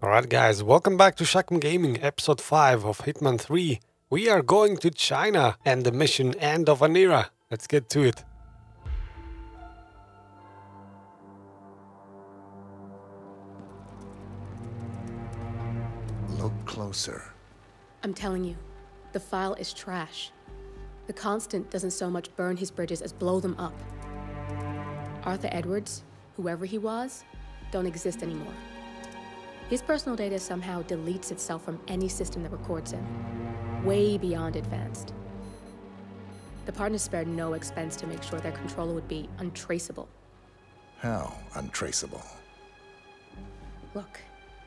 Alright guys, welcome back to Shakman Gaming, episode 5 of Hitman 3. We are going to China and the mission End of an Era. Let's get to it. Look closer. I'm telling you, the file is trash. The Constant doesn't so much burn his bridges as blow them up. Arthur Edwards, whoever he was, don't exist anymore. His personal data somehow deletes itself from any system that records him. Way beyond advanced. The partners spared no expense to make sure their controller would be untraceable. How untraceable? Look,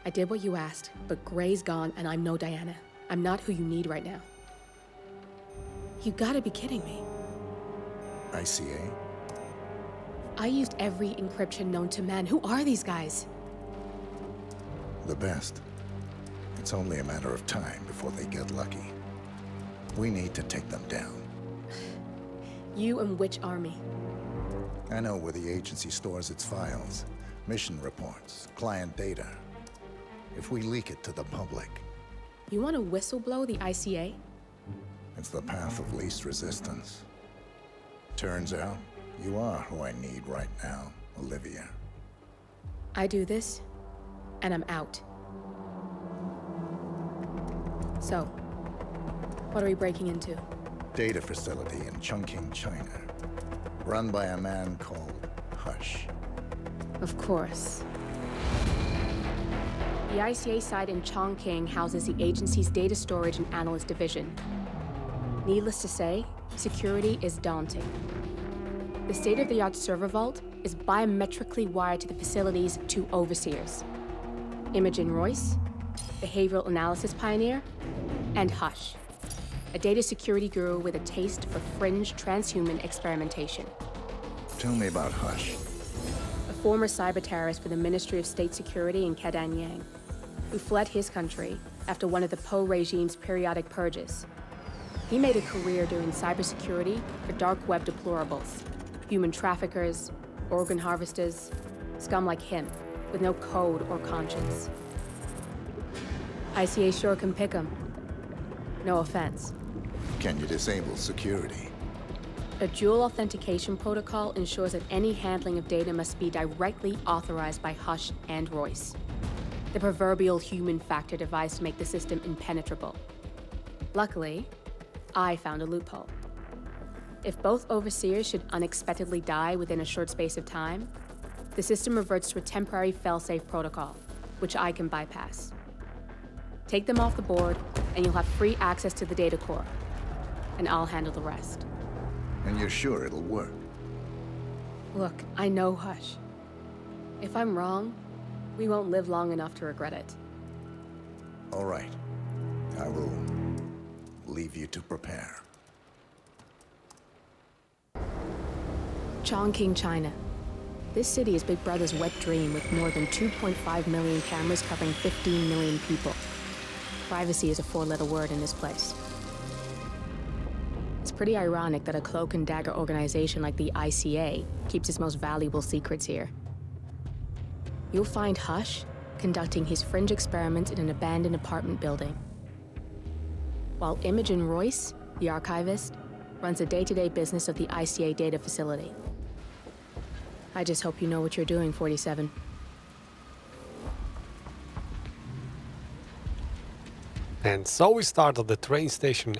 I did what you asked, but Gray's gone and I'm no Diana. I'm not who you need right now. You gotta be kidding me. ICA? I used every encryption known to man. Who are these guys? The best. It's only a matter of time before they get lucky. We need to take them down. You and which army? I know where the agency stores its files, mission reports, client data. If we leak it to the public, You want to whistleblow the ICA? it's the path of least resistance. Turns out, you are who I need right now, Olivia. I do this, and I'm out. So, what are we breaking into? Data facility in Chongqing, China. Run by a man called Hush. Of course. The ICA site in Chongqing houses the agency's data storage and analyst division. Needless to say, security is daunting. The state-of-the-art server vault is biometrically wired to the facility's two overseers: Imogen Royce, behavioral analysis pioneer, and Hush, a data security guru with a taste for fringe transhuman experimentation. Tell me about Hush. A former cyber terrorist for the Ministry of State Security in Kadanyang, who fled his country after one of the Po regime's periodic purges. He made a career doing cybersecurity for dark web deplorables, human traffickers, organ harvesters, scum like him, with no code or conscience. ICA sure can pick 'em. No offense. Can you disable security? A dual authentication protocol ensures that any handling of data must be directly authorized by Hush and Royce. The proverbial human factor device to make the system impenetrable. Luckily, I found a loophole. If both overseers should unexpectedly die within a short space of time, the system reverts to a temporary failsafe protocol, which I can bypass. Take them off the board, and you'll have free access to the data core, and I'll handle the rest. And you're sure it'll work? Look, I know Hush. If I'm wrong, we won't live long enough to regret it. All right. I will leave you to prepare. Chongqing, China. This city is Big Brother's wet dream with more than 2.5 million cameras covering 15 million people. Privacy is a four-letter word in this place. It's pretty ironic that a cloak and dagger organization like the ICA keeps its most valuable secrets here. You'll find Hush conducting his fringe experiments in an abandoned apartment building, while Imogen Royce, the archivist, runs the day-to-day business of the ICA data facility. I just hope you know what you're doing, 47. And so we start at the train station.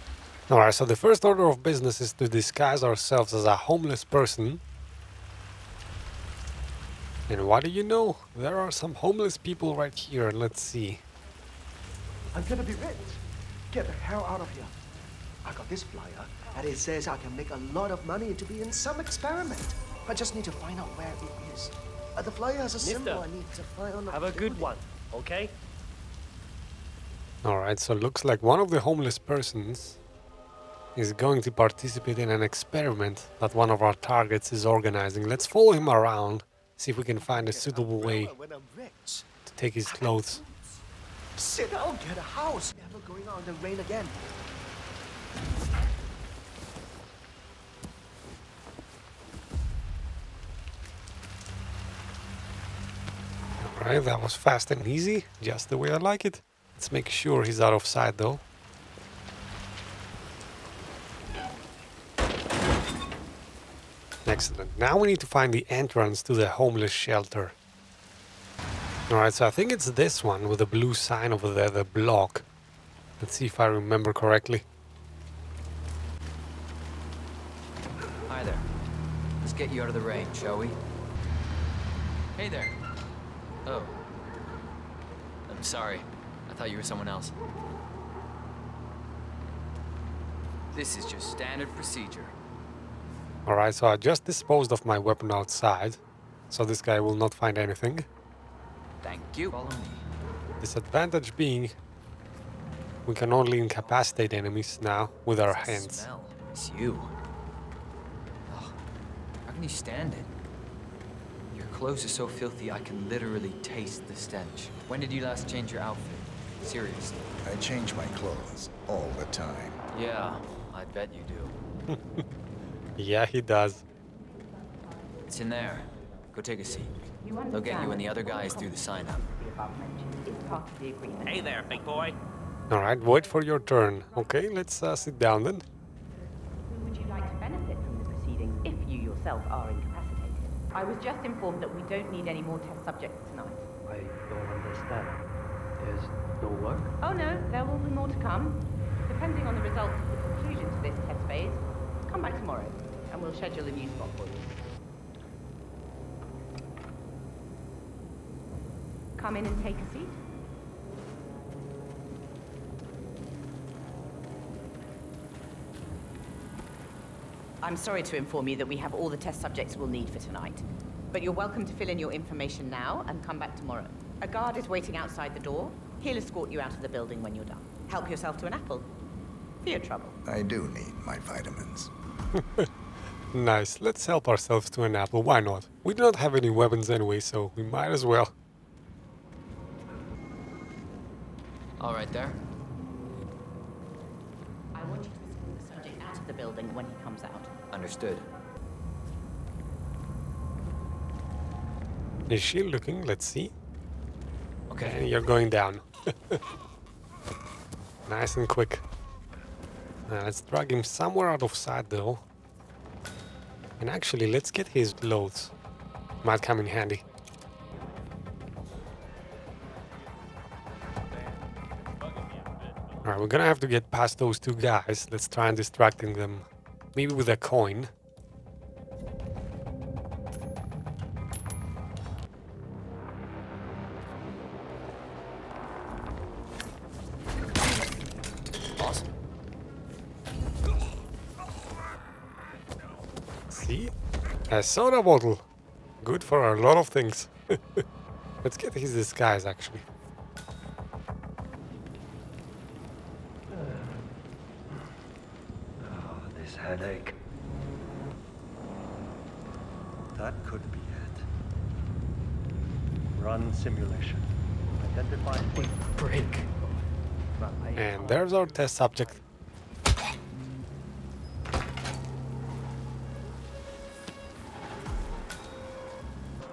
Alright, so the first order of business is to disguise ourselves as a homeless person. And what do you know? There are some homeless people right here. Let's see. I'm gonna be rich. Get the hell out of here. I got this flyer, and it says I can make a lot of money to be in some experiment. I just need to find out where it is. The flyer has a symbol I need to find on the Have a good building. one, okay? Alright, so it looks like one of the homeless persons is going to participate in an experiment that one of our targets is organizing. Let's follow him around, see if we can find a suitable way When I'm rich, to take his clothes. sit down, get a house. Never going out in the rain again. Alright, that was fast and easy, just the way I like it. Let's make sure he's out of sight though. Excellent. Now we need to find the entrance to the homeless shelter. Alright, so I think it's this one with the blue sign over there, the block. Let's see if I remember correctly. Hi there. Let's get you out of the rain, shall we? Hey there. Oh. I'm sorry. I thought you were someone else. This is just standard procedure. Alright, so I just disposed of my weapon outside, so this guy will not find anything. Thank you. Follow me. Disadvantage being we can only incapacitate enemies now with our What's that hands. smell? It's you. Oh, how can you stand it? Your clothes are so filthy I can literally taste the stench. When did you last change your outfit? Seriously. I change my clothes all the time. Yeah, I bet you do. Yeah, he does. It's in there. Go take a seat. They'll get you and the other guys through the sign-up. Hey there, big boy. Alright, wait for your turn. Okay, let's sit down then. Would you like to benefit from the proceedings if you yourself are incapacitated? I was just informed that we don't need any more test subjects tonight. I don't understand. There's no work? Oh no, there will be more to come. Depending on the results of the conclusion to this test phase, come back tomorrow and we'll schedule a new spot for you. Come in and take a seat. I'm sorry to inform you that we have all the test subjects we'll need for tonight. But you're welcome to fill in your information now and come back tomorrow. A guard is waiting outside the door. He'll escort you out of the building when you're done. Help yourself to an apple. For your trouble. I do need my vitamins. Nice, let's help ourselves to an apple, why not? We do not have any weapons anyway, so we might as well. All right there. I want you to escort the subject out of the building when he comes out. Understood. Is she looking? Let's see. Okay. And you're going down. Nice and quick. Let's drag him somewhere out of sight though. And actually, let's get his clothes. Might come in handy. Alright, we're gonna have to get past those two guys. Let's try and distracting them. Maybe with a coin. Awesome. See? A soda bottle. Good for a lot of things. Let's get his disguise actually. This headache. That could be it. Run simulation. Identify Break. And there's our test subject.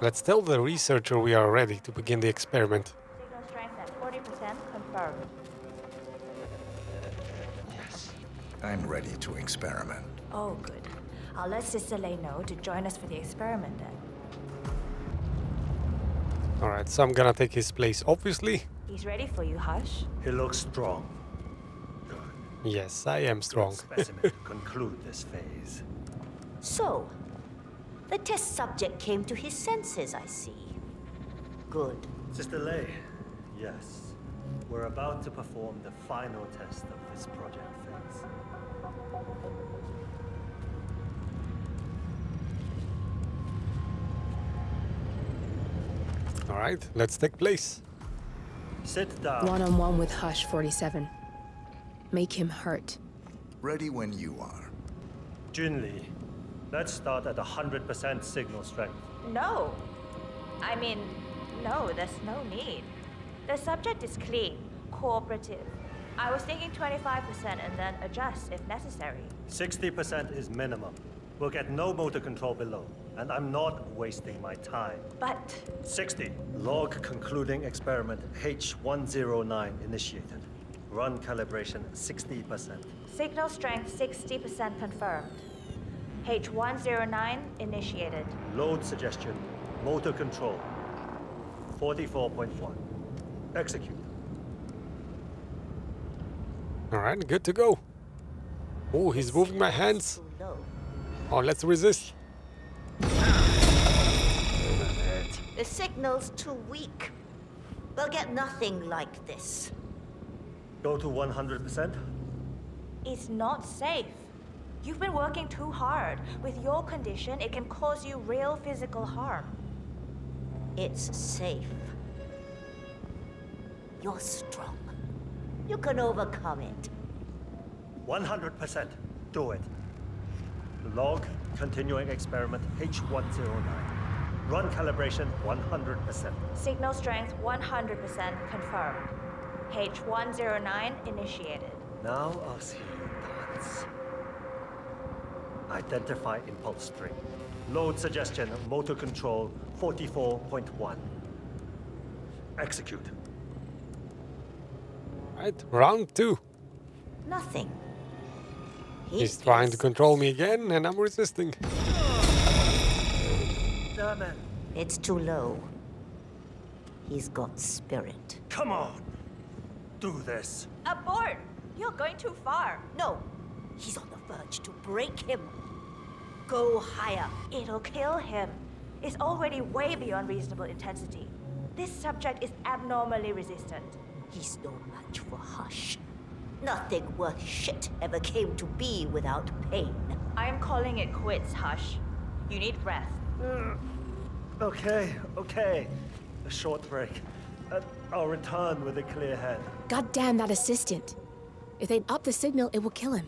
Let's tell the researcher we are ready to begin the experiment. Signal strength at 40% confirmed. Yes. I'm ready to experiment. Oh, good. I'll let Sister Lei know to join us for the experiment then. Alright, so I'm gonna take his place, obviously. He's ready for you, Hush. He looks strong. Good. Yes, I am strong. Specimen to conclude this phase. So, the test subject came to his senses, I see. Good. Sister Lei, yes. We're about to perform the final test of this project phase. Alright, let's take place. Sit down. One-on-one with Hush 47. Make him hurt. Ready when you are. Junli, let's start at 100% signal strength. No. I mean, no, there's no need. The subject is clean, cooperative. I was thinking 25% and then adjust if necessary. 60% is minimum. We'll get no motor control below, and I'm not wasting my time. But 60. Log concluding experiment H109 initiated. Run calibration 60%. signal strength 60% confirmed. H109 initiated. Load suggestion, motor control 44.1. Execute. Alright, good to go. Oh, he's moving my hands. Too low. Oh, let's resist. The signal's too weak. We'll get nothing like this. Go to 100%. It's not safe. You've been working too hard. With your condition, it can cause you real physical harm. It's safe. You're strong. You can overcome it. 100%. Do it. Log continuing experiment H109. Run calibration 100%. Signal strength 100% confirmed. H109 initiated. Now I'll see you dance. Identify impulse string. Load suggestion, motor control 44.1. Execute. Right, round 2. Nothing. He's trying to control me again, and I'm resisting. Damn it. It's too low. He's got spirit. Come on. Do this. Abort! You're going too far. No, he's on the verge to break him. Go higher. It'll kill him. It's already way beyond reasonable intensity. This subject is abnormally resistant. He's no match for Hush. Nothing worth shit ever came to be without pain. I am calling it quits, Hush. You need rest. Okay. A short break. I'll return with a clear head. God damn that assistant. If they'd up the signal, it will kill him.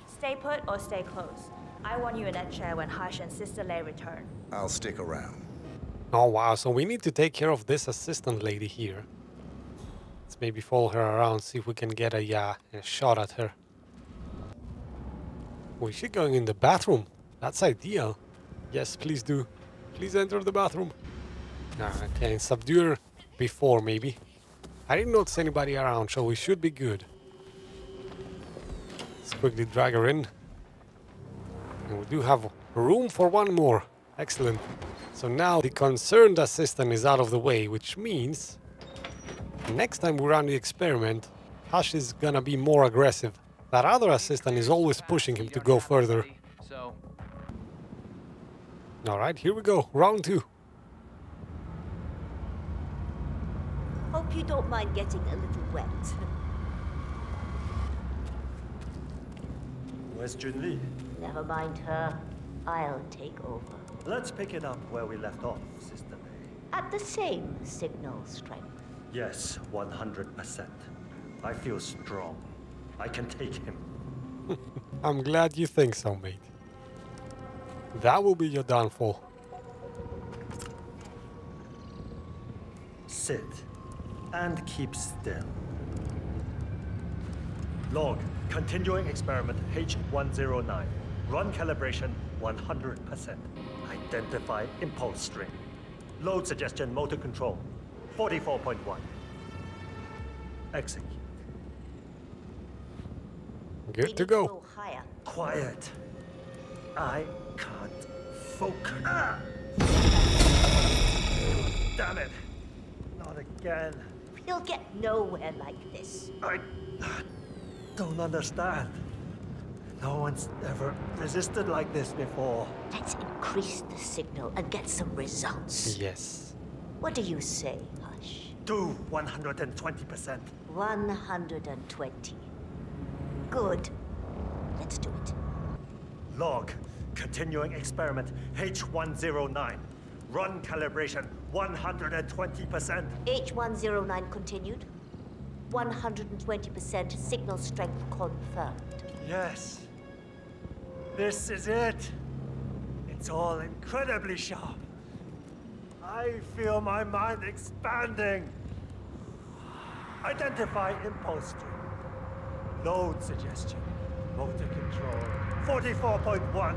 Stay put or stay close. I want you in that chair when Hush and Sister Lei return. I'll stick around. Oh wow, so we need to take care of this assistant lady here. Let's maybe follow her around, see if we can get a shot at her. Oh, is she going in the bathroom? That's ideal. Yes, please do. Please enter the bathroom. Alright, and subdue her before maybe. I didn't notice anybody around, so we should be good. Let's quickly drag her in. And we do have room for one more. Excellent. So now the concerned assistant is out of the way, which means next time we run the experiment, Hush is gonna be more aggressive. That other assistant is always pushing him to go further. So, Alright, here we go. Round 2. Hope you don't mind getting a little wet. Where's Junli? Never mind her. I'll take over. Let's pick it up where we left off, Sister Lei. At the same signal strength. Yes, 100%. I feel strong. I can take him. I'm glad you think so, mate. That will be your downfall. Sit and keep still. Log, continuing experiment H109. Run calibration 100%. Identify impulse string. Load suggestion motor control 44.1. Execute. We Good need to go. Higher. Quiet. I can't focus. Damn it. Not again. We'll get nowhere like this. I don't understand. No one's ever resisted like this before. Let's increase the signal and get some results. Yes. What do you say, Hush? Do 120%. 120. Good. Let's do it. Log, continuing experiment H109. Run calibration 120%. H109 continued. 120% signal strength confirmed. Yes. This is it. It's all incredibly sharp. I feel my mind expanding. Identify impulse string. Load suggestion. Motor control 44.1.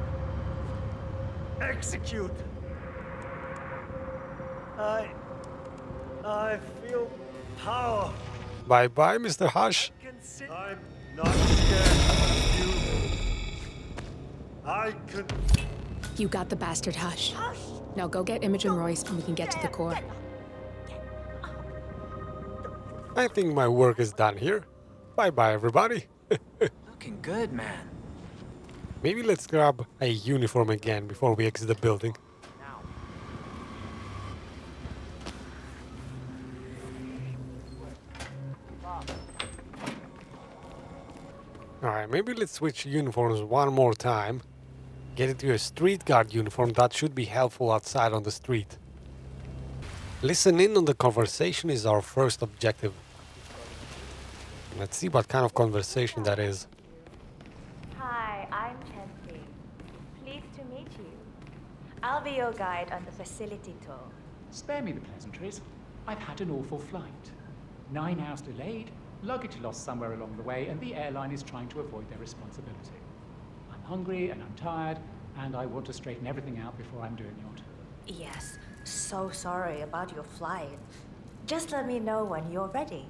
Execute! I feel power. Bye-bye, Mr. Hush. I'm not scared of you. I could... You got the bastard, Hush. Now go get Imogen Royce and we can get to the core. I think my work is done here. Bye-bye, everybody. Looking good, man. Maybe let's grab a uniform again before we exit the building. Alright, maybe let's switch uniforms one more time. Get into a street guard uniform. That should be helpful outside on the street. Listen in on the conversation is our first objective. Let's see what kind of conversation that is. Hi, I'm Chancy. Pleased to meet you. I'll be your guide on the facility tour. Spare me the pleasantries. I've had an awful flight. 9 hours delayed, luggage lost somewhere along the way, and the airline is trying to avoid their responsibility. I'm hungry and I'm tired, and I want to straighten everything out before I'm doing your tour. Yes, so sorry about your flight. Just let me know when you're ready.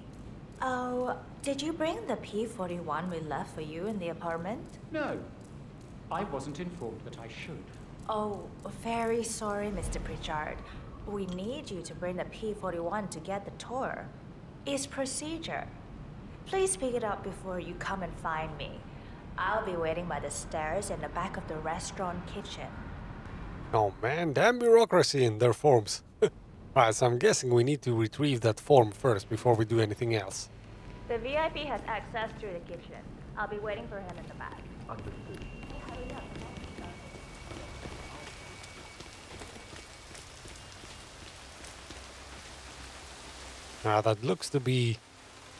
Oh, did you bring the P-41 we left for you in the apartment? No, I wasn't informed that I should. Oh, very sorry, Mr. Pritchard. We need you to bring the P-41 to get the tour. It's procedure. Please pick it up before you come and find me. I'll be waiting by the stairs in the back of the restaurant kitchen. Oh man, damn bureaucracy in their forms. Alright, so I'm guessing we need to retrieve that form first before we do anything else. The VIP has access through the kitchen. I'll be waiting for him in the back. Understood. Now that looks to be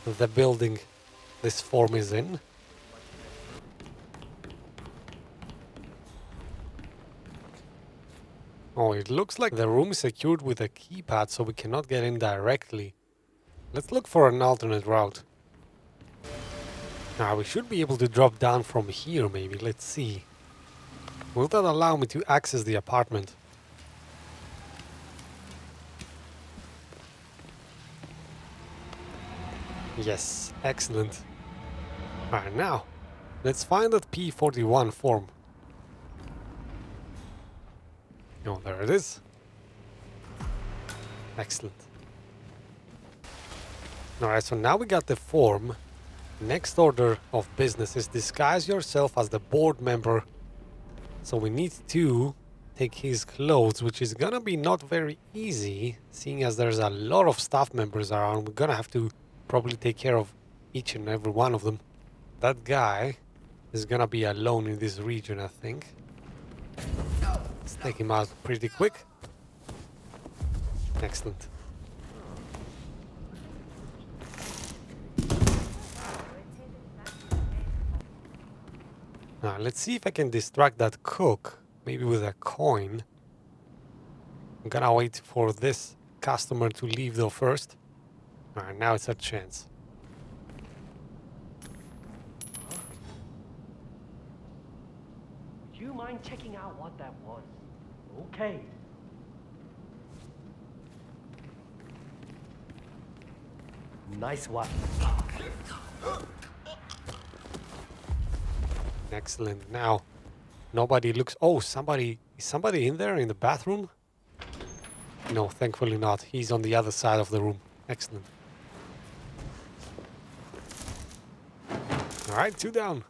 the building this form is in. Oh, it looks like the room is secured with a keypad, so we cannot get in directly. Let's look for an alternate route. Now, we should be able to drop down from here, maybe. Let's see. Will that allow me to access the apartment? Yes, excellent. Alright, now, let's find that P-41 form. Oh, there it is. Excellent. Alright, so now we got the form. Next order of business is disguise yourself as the board member. So we need to take his clothes, which is gonna be not very easy, seeing as there's a lot of staff members around. We're gonna have to probably take care of each and every one of them. That guy is gonna be alone in this region, I think. Let's take him out pretty quick. Excellent. Now, let's see if I can distract that cook, maybe with a coin. I'm gonna wait for this customer to leave though first. Alright, now it's a chance. Would you mind checking out what that was? Okay. Nice one. Excellent. Now, nobody looks... Oh, somebody... Is somebody in there in the bathroom? No, thankfully not. He's on the other side of the room. Excellent. Alright, 2 down.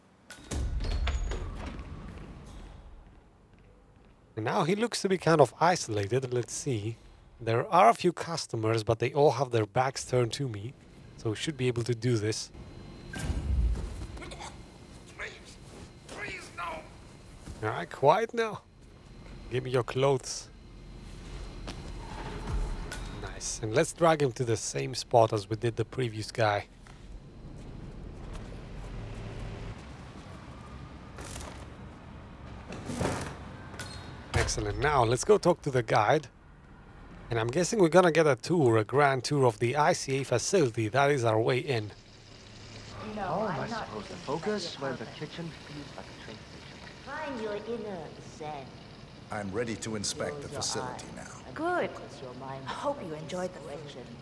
And now he looks to be kind of isolated. Let's see. There are a few customers, but they all have their backs turned to me. So we should be able to do this. Alright, quiet now. Give me your clothes. Nice. And let's drag him to the same spot as we did the previous guy. Excellent. Now, let's go talk to the guide. And I'm guessing we're gonna get a tour, a grand tour of the ICA facility. That is our way in. No, I suppose the focus where the kitchen feels like a train station. Find your inner zen. I'm ready to inspect the facility now. Good. I hope you enjoyed the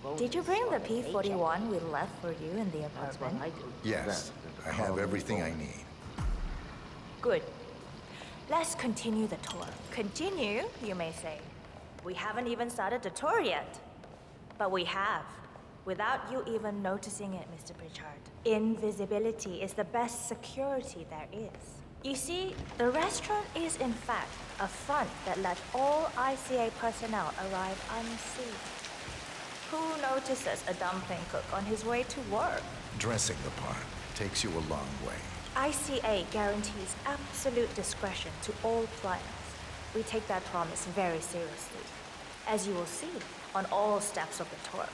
food. Did you bring the P-41 we left for you in the apartment? Yes, I have everything I need. Good. Let's continue the tour. Continue, you may say. We haven't even started the tour yet. But we have, without you even noticing it, Mr. Pritchard. Invisibility is the best security there is. You see, the restaurant is in fact a front that let all ICA personnel arrive unseen. Who notices a dumpling cook on his way to work? Dressing the part takes you a long way. ICA guarantees absolute discretion to all clients. We take that promise very seriously, as you will see on all steps of the tour.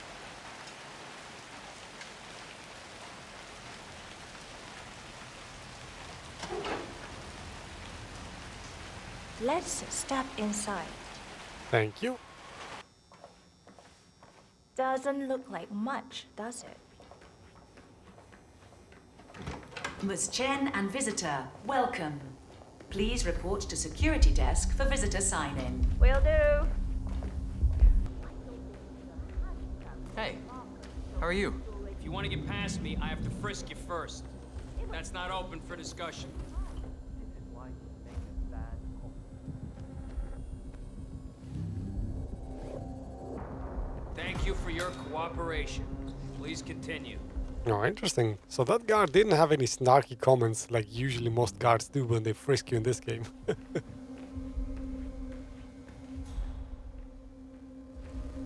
Let's step inside. Thank you. Doesn't look like much, does it? Ms. Chen and visitor, welcome. Please report to security desk for visitor sign-in. Will do. Hey, how are you? If you want to get past me, I have to frisk you first. That's not open for discussion. Thank you for your cooperation. Please continue. Oh, interesting. So that guard didn't have any snarky comments like usually most guards do when they frisk you in this game.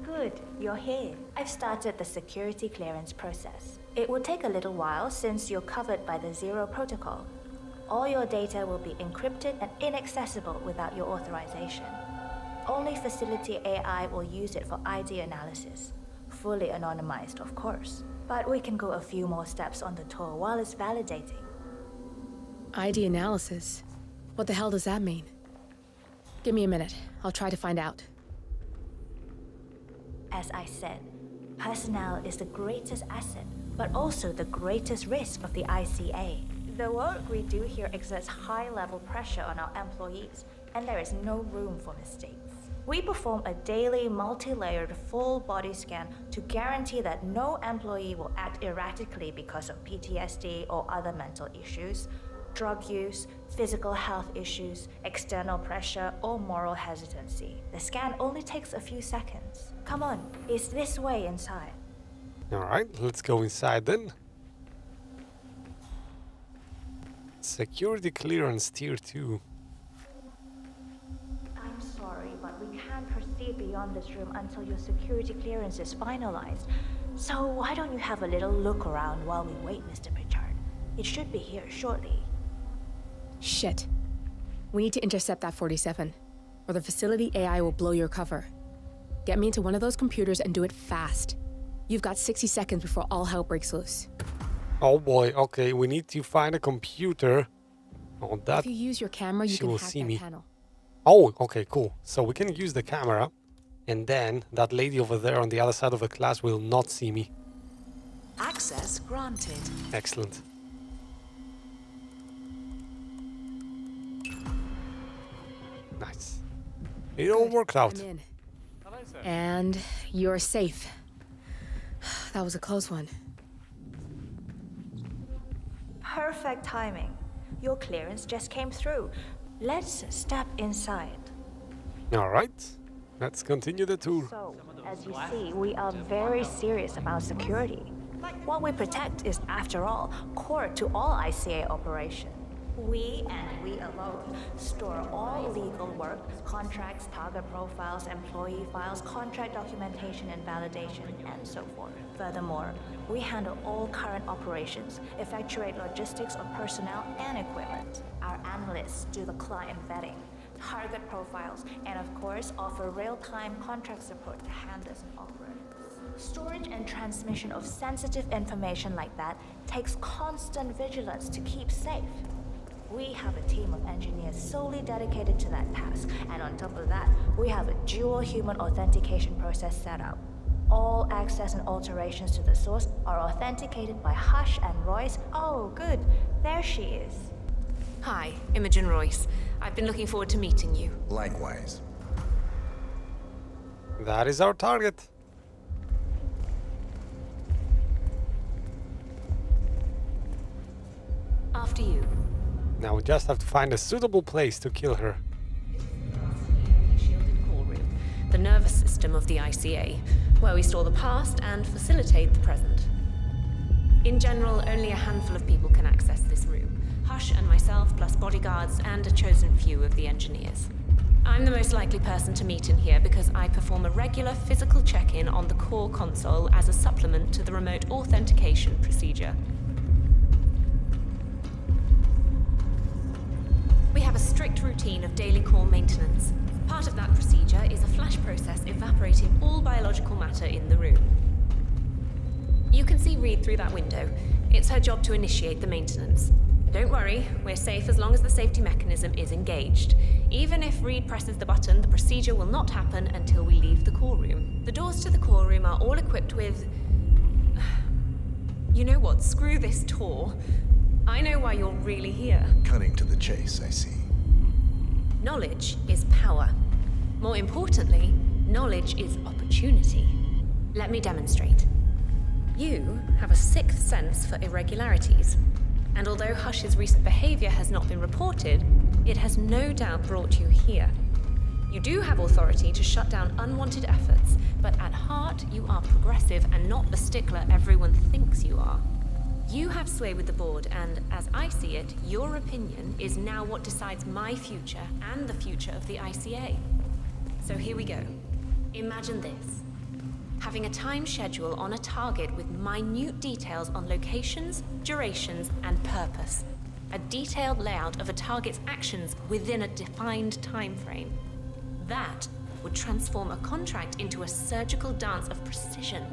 Good, you're here. I've started the security clearance process. It will take a little while since you're covered by the Zero Protocol. All your data will be encrypted and inaccessible without your authorization. Only facility AI will use it for ID analysis. Fully anonymized, of course. But we can go a few more steps on the tour while it's validating. ID analysis? What the hell does that mean? Give me a minute. I'll try to find out. As I said, personnel is the greatest asset, but also the greatest risk of the ICA. The work we do here exerts high-level pressure on our employees, and there is no room for mistakes. We perform a daily, multi-layered, full-body scan to guarantee that no employee will act erratically because of PTSD or other mental issues, drug use, physical health issues, external pressure, or moral hesitancy. The scan only takes a few seconds. Come on, it's this way inside. Alright, let's go inside then. Security clearance tier 2. I'm sorry, but we can't proceed beyond this room until your security clearance is finalized. So why don't you have a little look around while we wait, Mr. Pritchard? It should be here shortly. Shit. We need to intercept that 47, or the facility AI will blow your cover. Get me into one of those computers and do it fast. You've got 60 seconds before all hell breaks loose. Oh boy, okay, we need to find a computer. Oh, that if you use your camera, you she can will hack see that me. panel. Oh, okay, cool. So we can use the camera, and then that lady over there on the other side of the class will not see me. Access granted. Excellent. Nice. It all worked out. I'm in. And you're safe. That was a close one. Perfect timing. Your clearance just came through. Let's step inside. Alright, let's continue the tour. So, as you see, we are very serious about security. What we protect is, after all, core to all ICA operations. We, and we alone, store all legal work, contracts, target profiles, employee files, contract documentation and validation, and so forth. Furthermore, we handle all current operations, effectuate logistics of personnel and equipment. Our analysts do the client vetting, target profiles, and of course, offer real-time contract support to handlers and operators. Storage and transmission of sensitive information like that takes constant vigilance to keep safe. We have a team of engineers solely dedicated to that task, and on top of that, we have a dual human authentication process set up. All access and alterations to the source are authenticated by Hush and Royce. Oh, good. There she is. Hi, Imogen Royce. I've been looking forward to meeting you. Likewise. That is our target. After you. Now we just have to find a suitable place to kill her. Shielded call room, the nervous system of the ICA, where we store the past and facilitate the present. In general, only a handful of people can access this room. Hush and myself, plus bodyguards and a chosen few of the engineers. I'm the most likely person to meet in here because I perform a regular physical check-in on the core console as a supplement to the remote authentication procedure. We have a strict routine of daily core maintenance. Part of that procedure is a flash process evaporating all biological matter in the room. You can see Reed through that window. It's her job to initiate the maintenance. Don't worry, we're safe as long as the safety mechanism is engaged. Even if Reed presses the button, the procedure will not happen until we leave the core room. The doors to the core room are all equipped with... You know what? Screw this tour. I know why you're really here. Cutting to the chase, I see. Knowledge is power. More importantly, knowledge is opportunity. Let me demonstrate. You have a sixth sense for irregularities. And although Hush's recent behavior has not been reported, it has no doubt brought you here. You do have authority to shut down unwanted efforts, but at heart you are progressive and not the stickler everyone thinks you are. You have sway with the board, and as I see it, your opinion is now what decides my future and the future of the ICA. So here we go. Imagine this. Having a time schedule on a target with minute details on locations, durations, and purpose. A detailed layout of a target's actions within a defined time frame. That would transform a contract into a surgical dance of precision.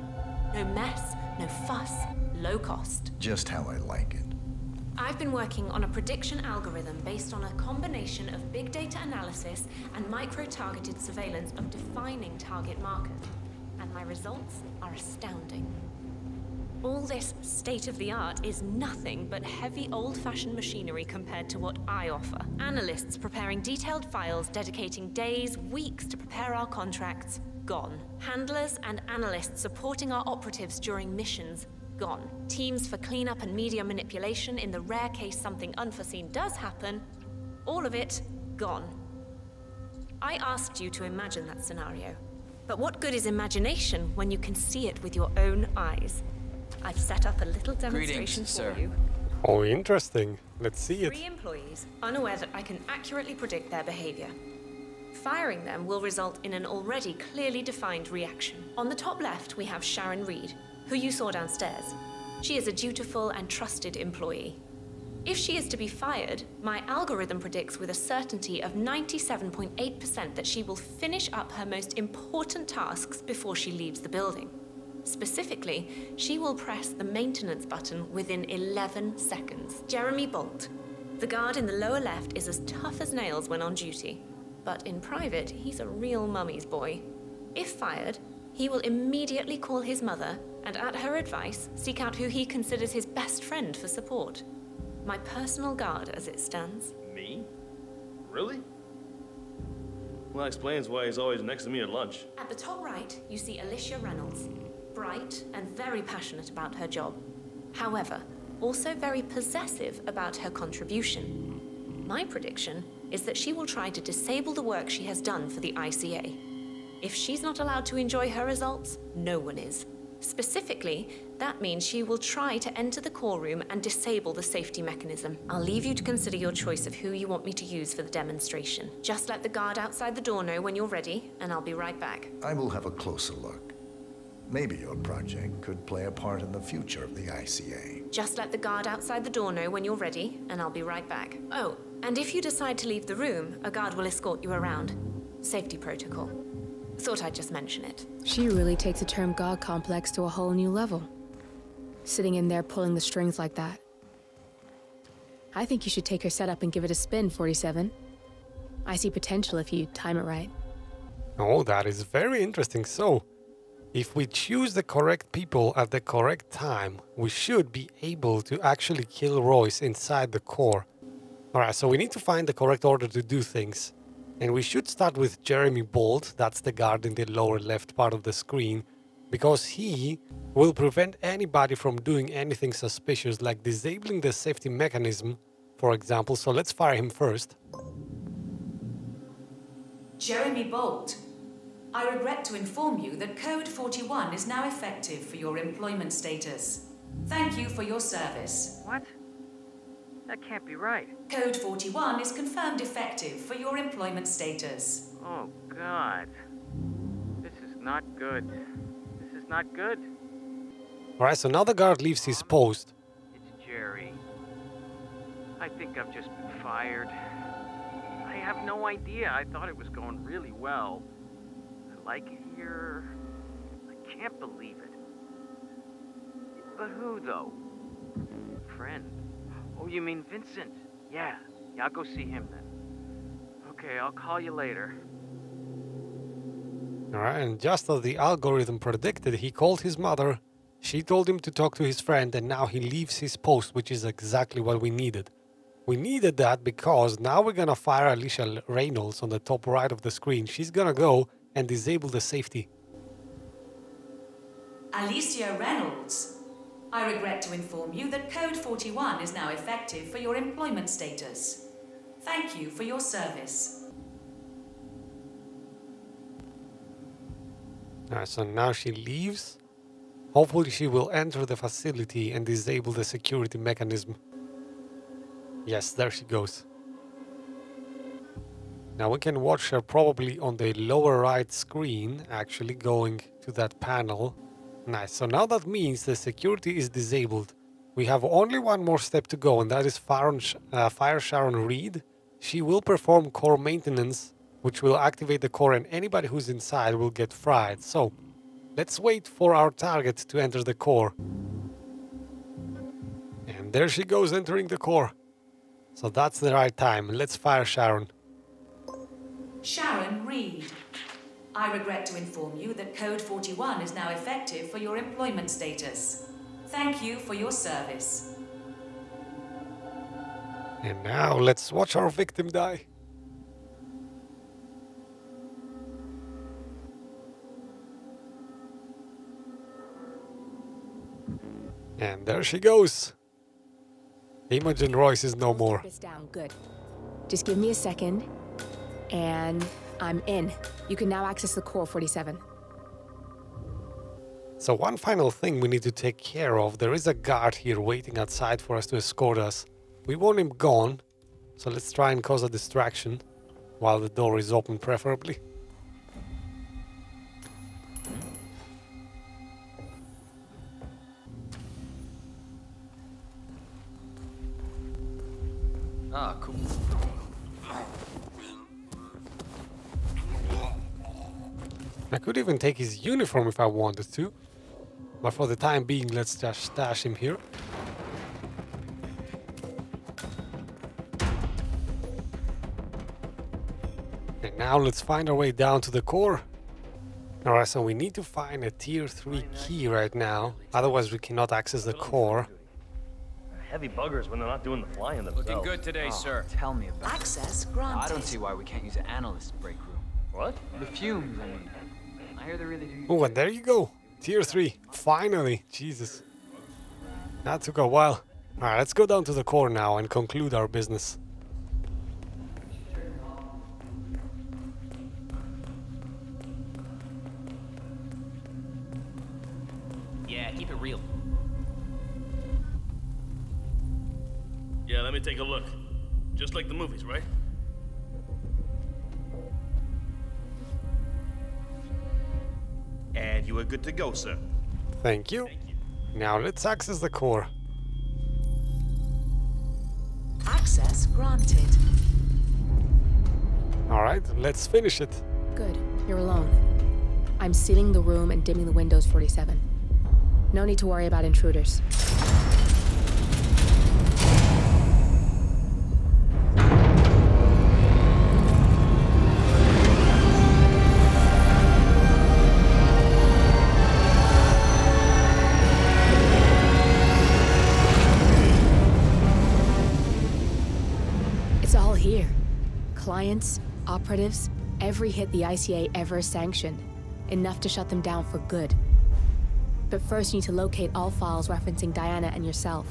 No mess, no fuss, low cost. Just how I like it. I've been working on a prediction algorithm based on a combination of big data analysis and micro-targeted surveillance of defining target markers. And my results are astounding. All this state-of-the-art is nothing but heavy old-fashioned machinery compared to what I offer. Analysts preparing detailed files, dedicating days, weeks to prepare our contracts, gone. Handlers and analysts supporting our operatives during missions, gone. Teams for cleanup and media manipulation in the rare case something unforeseen does happen, all of it, gone. I asked you to imagine that scenario. But what good is imagination when you can see it with your own eyes? I've set up a little demonstration for you. Oh, interesting. Let's see it. 3 employees, unaware that I can accurately predict their behavior. Firing them will result in an already clearly defined reaction. On the top left, we have Sharon Reed, who you saw downstairs. She is a dutiful and trusted employee. If she is to be fired, my algorithm predicts with a certainty of 97.8% that she will finish up her most important tasks before she leaves the building. Specifically, she will press the maintenance button within 11 seconds. Jeremy Bolt, the guard in the lower left, is as tough as nails when on duty. But in private, he's a real mummy's boy. If fired, he will immediately call his mother and, at her advice, seek out who he considers his best friend for support. My personal guard, as it stands. Me? Really? Well, that explains why he's always next to me at lunch. At the top right, you see Alicia Reynolds. Bright and very passionate about her job. However, also very possessive about her contribution. My prediction is that she will try to disable the work she has done for the ICA. If she's not allowed to enjoy her results, no one is. Specifically, that means she will try to enter the core room and disable the safety mechanism. I'll leave you to consider your choice of who you want me to use for the demonstration. Just let the guard outside the door know when you're ready, and I'll be right back. I will have a closer look. Maybe your project could play a part in the future of the ICA. Just let the guard outside the door know when you're ready, and I'll be right back. Oh, and if you decide to leave the room, a guard will escort you around. Safety protocol. Thought I'd just mention it. She really takes the term God complex to a whole new level. Sitting in there pulling the strings like that. I think you should take her setup and give it a spin, 47. I see potential if you time it right. Oh, that is very interesting. So, if we choose the correct people at the correct time, we should be able to actually kill Royce inside the core. Alright, so we need to find the correct order to do things. And we should start with Jeremy Bolt, that's the guard in the lower left part of the screen, because he will prevent anybody from doing anything suspicious, like disabling the safety mechanism, for example. So let's fire him first. Jeremy Bolt, I regret to inform you that Code 41 is now effective for your employment status. Thank you for your service. What? That can't be right. Code 41 is confirmed effective for your employment status. Oh, God. This is not good. This is not good. Alright, so now the guard leaves his post. It's Jerry. I think I've just been fired. I have no idea. I thought it was going really well. I like it here. I can't believe it. But who, though? Friend. Oh, you mean Vincent? Yeah, I'll go see him then. Okay, I'll call you later. Alright, and just as the algorithm predicted, he called his mother, she told him to talk to his friend, and now he leaves his post, which is exactly what we needed. We needed that because now we're gonna fire Alicia Reynolds on the top right of the screen. She's gonna go and disable the safety. Alicia Reynolds, I regret to inform you that Code 41 is now effective for your employment status. Thank you for your service. Alright, so now she leaves. Hopefully she will enter the facility and disable the security mechanism. Yes, there she goes. Now we can watch her probably on the lower right screen, actually going to that panel. Nice, so now that means the security is disabled. We have only one more step to go, and that is fire Sharon Reed. She will perform core maintenance, which will activate the core, and anybody who's inside will get fried. So, let's wait for our target to enter the core. And there she goes, entering the core. So that's the right time. Let's fire Sharon. Sharon Reed, I regret to inform you that Code 41 is now effective for your employment status. Thank you for your service. And now let's watch our victim die. And there she goes. Imogen Royce is no more. This down, good. Just give me a second, and I'm in. You can now access the core 47. So one final thing we need to take care of. There is a guard here waiting outside for us to escort us. We want him gone, so let's try and cause a distraction while the door is open, preferably. Ah, cool. I could even take his uniform if I wanted to, but for the time being, let's just stash him here. And now let's find our way down to the core. Alright, so we need to find a tier 3 key right now, otherwise we cannot access the core. Heavy buggers when they're not doing the flying themselves. Looking good today, sir. Tell me about it. Access granted. I don't see why we can't use an analyst break room. What? The fumes, I mean. I hear they really do. Oh, and there you go. Tier 3. Finally. Jesus. That took a while. Alright, let's go down to the core now and conclude our business. Yeah, keep it real. Yeah, let me take a look. Just like the movies, right? And you are good to go, sir. Thank you. Now let's access the core. Access granted. Alright, let's finish it. Good, you're alone. I'm sealing the room and dimming the windows 47. No need to worry about intruders. clients, operatives, every hit the ICA ever sanctioned. Enough to shut them down for good. But first you need to locate all files referencing Diana and yourself.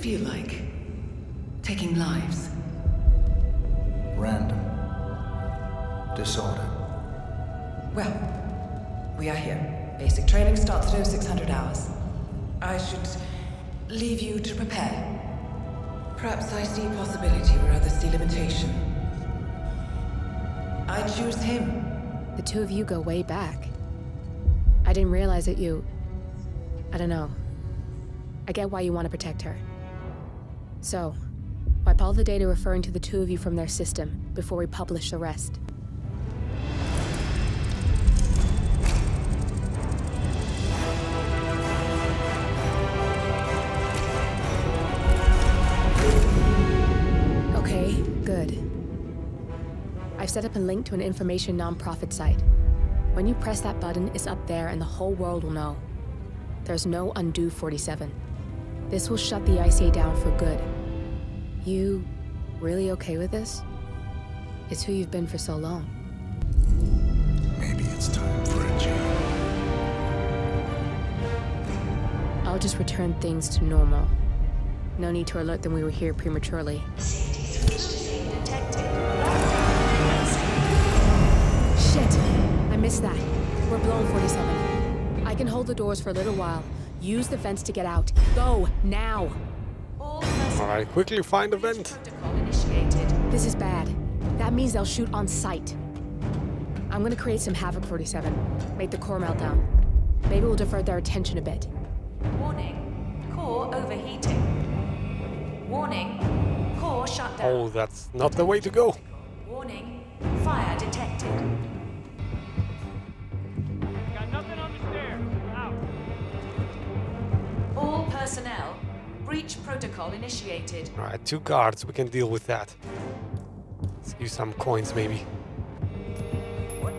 Feel like taking lives? Random. Disorder. Well, we are here. Basic training starts at 0600 hours. I should leave you to prepare. Perhaps I see possibility where others see limitation. I choose him. The two of you go way back. I didn't realize that you... I don't know. I get why you want to protect her. So, wipe all the data referring to the two of you from their system before we publish the rest. Okay, good. I've set up a link to an information non-profit site. When you press that button, it's up there and the whole world will know. There's no undo 47. This will shut the ICA down for good. You really okay with this? It's who you've been for so long. Maybe it's time for a change. I'll just return things to normal. No need to alert them we were here prematurely. Shit! I missed that. We're blown, 47. I can hold the doors for a little while. Use the vents to get out. Go, now! Alright, quickly find a vent. This is bad. That means they'll shoot on sight. I'm gonna create some havoc, 47. Make the core melt down. Maybe we'll divert their attention a bit. Warning. Core overheating. Warning. Core shut down. Oh, that's not the way to go. Warning. Fire detected. Got nothing on the stairs. Out. All personnel. Breach protocol initiated. Alright, 2 guards, we can deal with that. Let's use some coins, maybe. What?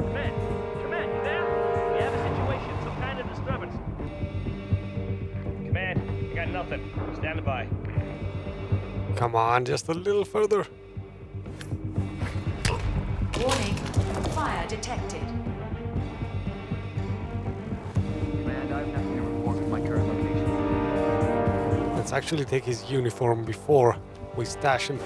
Command, you there? We have a situation, some kind of disturbance. Command, I got nothing. Stand by. Come on, just a little further. Warning. Fire detected. Command, I have nothing to report with my current location. Let's actually take his uniform before we stash him.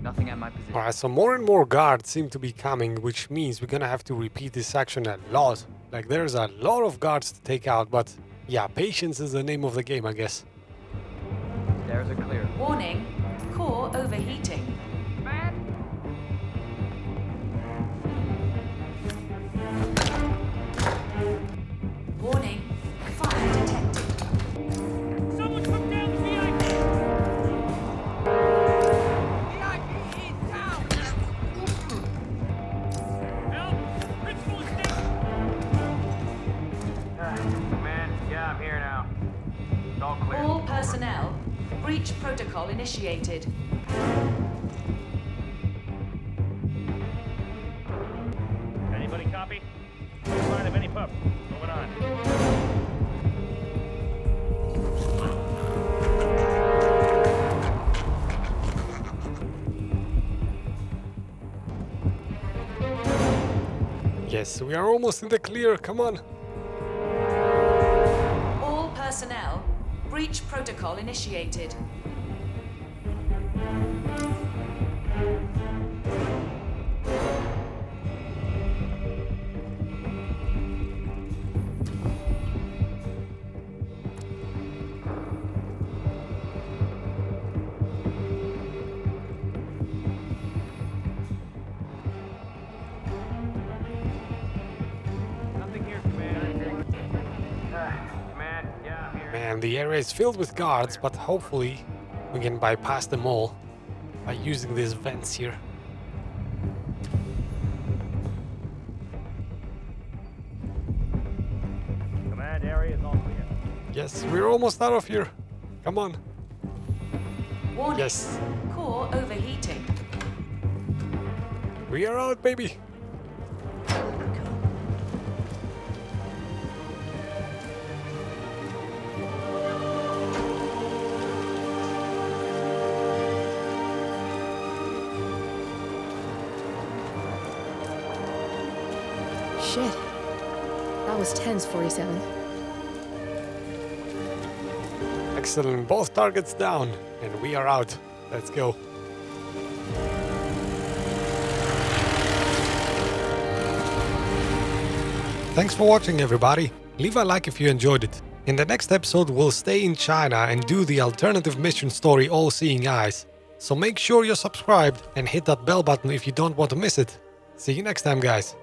Nothing at my position. Alright, so more and more guards seem to be coming, which means we're gonna have to repeat this action a lot. Like, there's a lot of guards to take out, but yeah, patience is the name of the game, I guess. Stairs are clear. Warning. Core overheating. Warning. Fire detected. Someone took down the VIP! VIP is down! Help! Principal is Man, yeah, I'm here now. It's all clear. All personnel. Breach protocol initiated. Anybody copy? No sign of any pup. Moving on. Yes, we are almost in the clear, come on. All personnel. Breach protocol initiated. And the area is filled with guards, but hopefully we can bypass them all by using these vents here. Command area is all clear. Yes, we're almost out of here. Come on. Warning. Yes. Core overheating. We are out, baby. Shit. That was tense, 47. Excellent. Both targets down. And we are out. Let's go. Thanks for watching, everybody. Leave a like if you enjoyed it. In the next episode, we'll stay in China and do the alternative mission story All Seeing Eyes. So make sure you're subscribed and hit that bell button if you don't want to miss it. See you next time, guys.